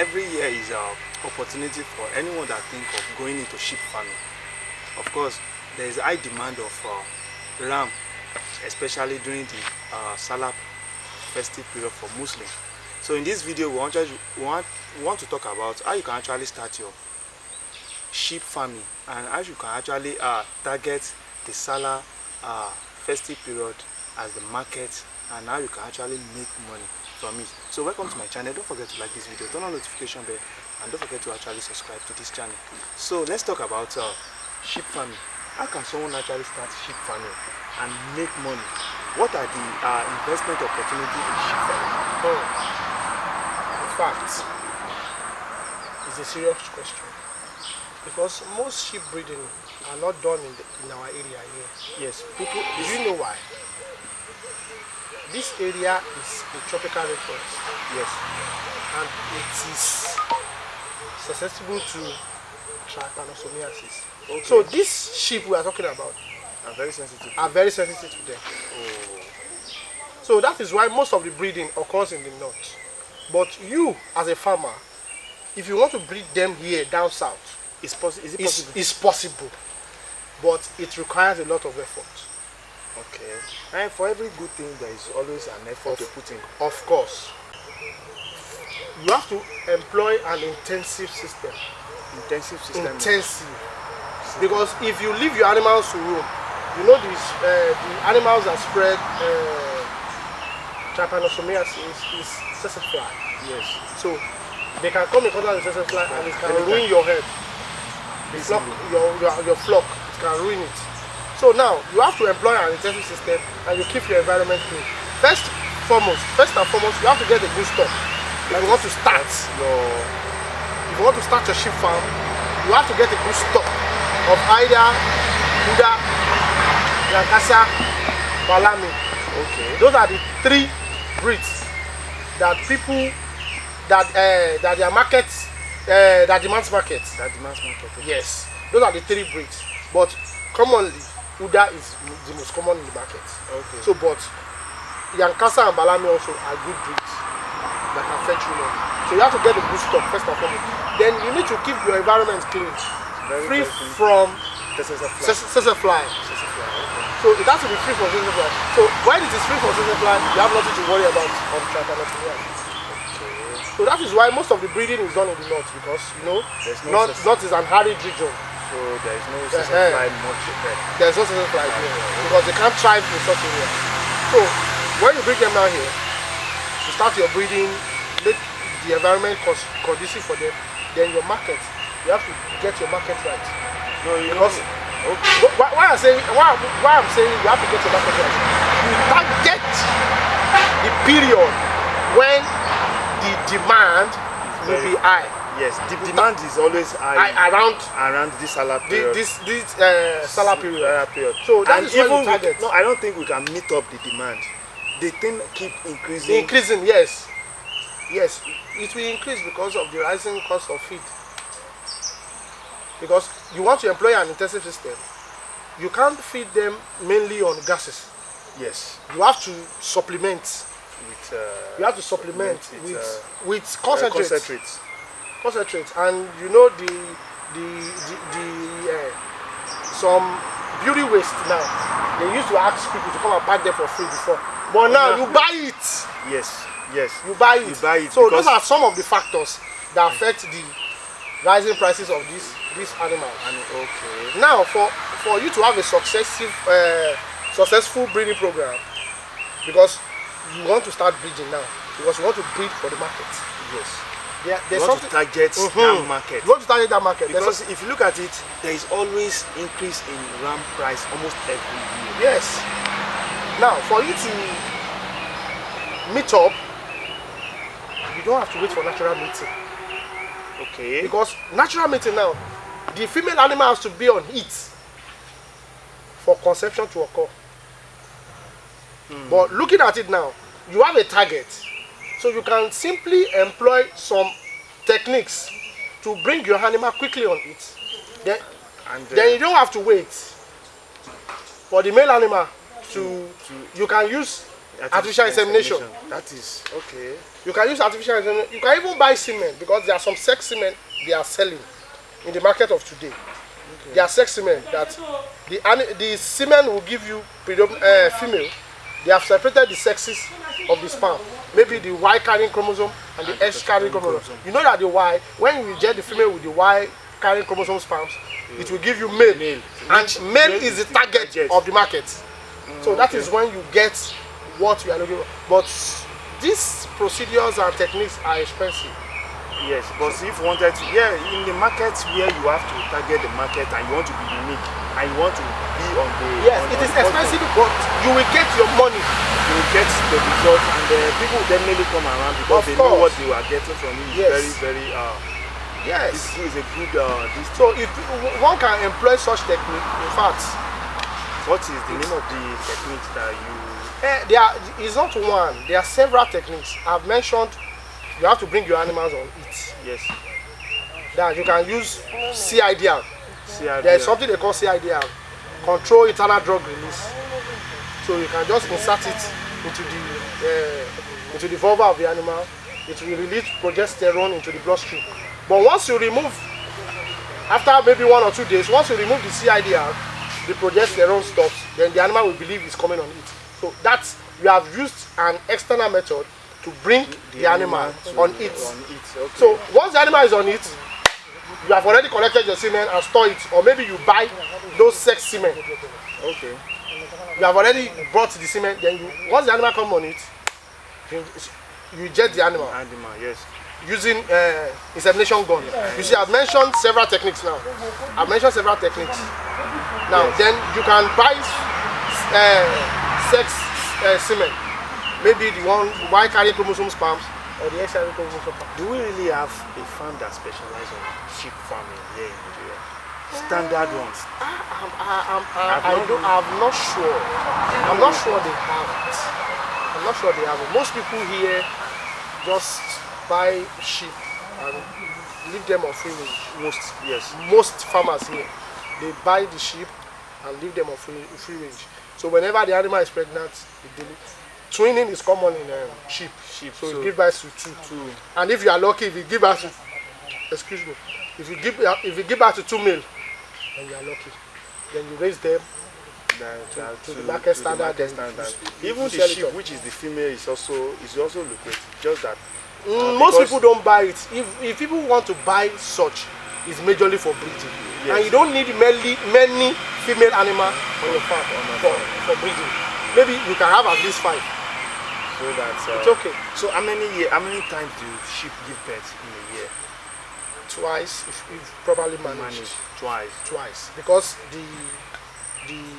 every year is an opportunity for anyone that think of going into sheep farming. Of course, there is high demand of ram, especially during the Sallah festive period for Muslims. So in this video, we want to talk about how you can actually start your sheep farming and how you can actually target the Sallah festive period as the market, and how you can actually make money from it. So welcome to my channel. Don't forget to like this video, turn on notification bell, and don't forget to actually subscribe to this channel. So let's talk about sheep farming. How can someone actually start sheep farming and make money? What are the investment opportunities in sheep farming? In fact, it's a serious question, because most sheep breeding are not done in our area here. Yes, people. Do you know why? This area is a tropical rainforest. Yes. And it is susceptible to trypanosomiasis. Okay. So these sheep we are talking about are very sensitive. To them. Oh. So that is why most of the breeding occurs in the north. But you, as a farmer, if you want to breed them here down south, Is it possible? It's possible, but it requires a lot of effort. Okay. And for every good thing, there is always an effort to put in. Of course. You have to employ an intensive system. Intensive. Because if you leave your animals to roam, you know the animals that spread trypanosomiasis is tsetse fly. Yes. So they can come in contact with tsetse fly and it can ruin your head. Your flock, it can ruin it. So now you have to employ an intensive system and you keep your environment clean. First and foremost, you have to get a good stock. If you want to start your sheep farm, you have to get a good stock of either Buda, Lankasa, Balami. Okay. Those are the three breeds that their markets that demands market. Okay. Yes, those are the three breeds. But commonly, Uda is the most common in the market. Okay. So, but Yankasa and Balami also are good breeds that can fetch you money. So you have to get a good stock first and foremost. Then you need to keep your environment clean, free from tsetse fly. So it has to be free from tsetse fly. So when it is free from tsetse fly, you have nothing to worry about on trypanosomiasis. So that is why most of the breeding is done in the north, because north is an arid region. So there is no tsetse fly much there. There's no tsetse fly here because they can't thrive in such area. So when you bring them down here, to start your breeding, make the environment conducive for them. Then your market, you have to get your market right. No, because why I'm saying you have to get your market right. You target the period when the demand will be high. Yes, the demand is always high around this Sallah period. This Sallah period. So that is what you target. No, I don't think we can meet up the demand. The thing keep increasing. Yes. Yes, it will increase because of the rising cost of feed. Because you want to employ an intensive system, you can't feed them mainly on gases. Yes. You have to supplement. With concentrates. And you know some beauty waste now. They used to ask people to come and pack them for free before, but now you buy it. Yes. You buy it. So those are some of the factors that affect the rising prices of these animals. Okay. Now for you to have a successful breeding program, because you want to start breeding now, because you want to breed for the market. Yes. There's you want to target that market. You want to target that market. Because if you look at it, there is always increase in ram price almost every year. Yes. Now, for you to meet up, you don't have to wait for natural mating. Okay. Because natural mating now, the female animal has to be on heat for conception to occur. But looking at it now, you have a target. So you can simply employ some techniques to bring your animal quickly on it. Then you don't have to wait for the male animal to you can use Artificial insemination. That is okay. You can use artificial insemination. You can even buy semen, because there are some sex semen they are selling in the market of today. Okay. There are sex semen that the semen will give you female. They have separated the sexes of the sperm. Maybe the Y carrying chromosome and the X carrying chromosome. You know that the Y, when you inject the female with the Y carrying chromosome sperms, it will give you male. And male is the target of the market. So that is when you get what you are looking for. But these procedures and techniques are expensive. Yes, but if you wanted to, in the market where you have to target the market and you want to be unique and you want to be on the... Yes, it is expensive, but you will get your money. You will get the result, and the people will definitely come around because they know what they are getting from it. Yes. Very, yes. This is a good... So if one can employ such technique, in fact... What is the name of the techniques that you... It's not one. There are several techniques. I've mentioned you have to bring your animals on it. Yes. That you can use CIDR. CIDR. There is something they call CIDR, control internal drug release. So you can just insert it into the vulva of the animal. It will release progesterone into the bloodstream. But once you remove, after maybe 1 or 2 days, once you remove the CIDR, the progesterone stops. Then the animal will believe it's coming on it. So that's, you have used an external method to bring the animal on it. Okay. So once the animal is on it, you have already collected your semen and store it, or maybe you buy those sex semen. Okay. You have already brought the semen. Then once the animal comes on it, you eject the animal. Yes. Using insemination gun. You see, I've mentioned several techniques now. Now, then you can buy sex semen. Maybe the one Y carrying chromosome sperms or the X carrying chromosome sperms. Do we really have a farm that specializes on sheep farming here in Nigeria? Standard ones. I'm not sure. I'm not sure they have it. Most people here just buy sheep and leave them on free range. Most farmers here, they buy the sheep and leave them on free range. So whenever the animal is pregnant, twinning is common in sheep. So you give birth to two. And if you are lucky, if you give birth to, if you give birth to 2 male, then you are lucky. Then you raise them to the market standard. Even the sheep, which is the female, is also lucrative. Just that most people don't buy it. If people want to buy such, it's majorly for breeding. Yes. And you don't need many female animals on your farm for breeding. Maybe you can have at least 5. So that's it's okay. So how many times do sheep give birth in a year? Twice, if properly managed. Twice. Because the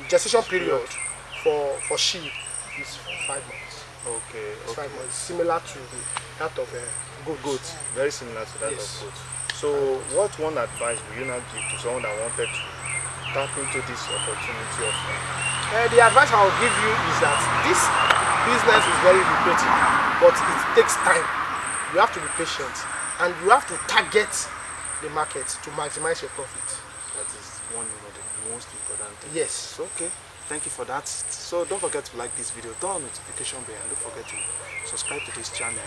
gestation period for sheep is 5 months. Okay. 5 months, similar to that of goat. Very similar to that of goat. So, what one advice will you now give to someone that wanted to tap into this opportunity of? The advice I will give you is that this business is very lucrative, but it takes time. You have to be patient, and you have to target the market to maximize your profit. That is one of the most important things. Yes. Okay. Thank you for that. So don't forget to like this video, turn on notification bell, and don't forget to subscribe to this channel.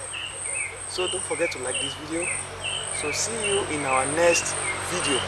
So don't forget to like this video. So see you in our next video.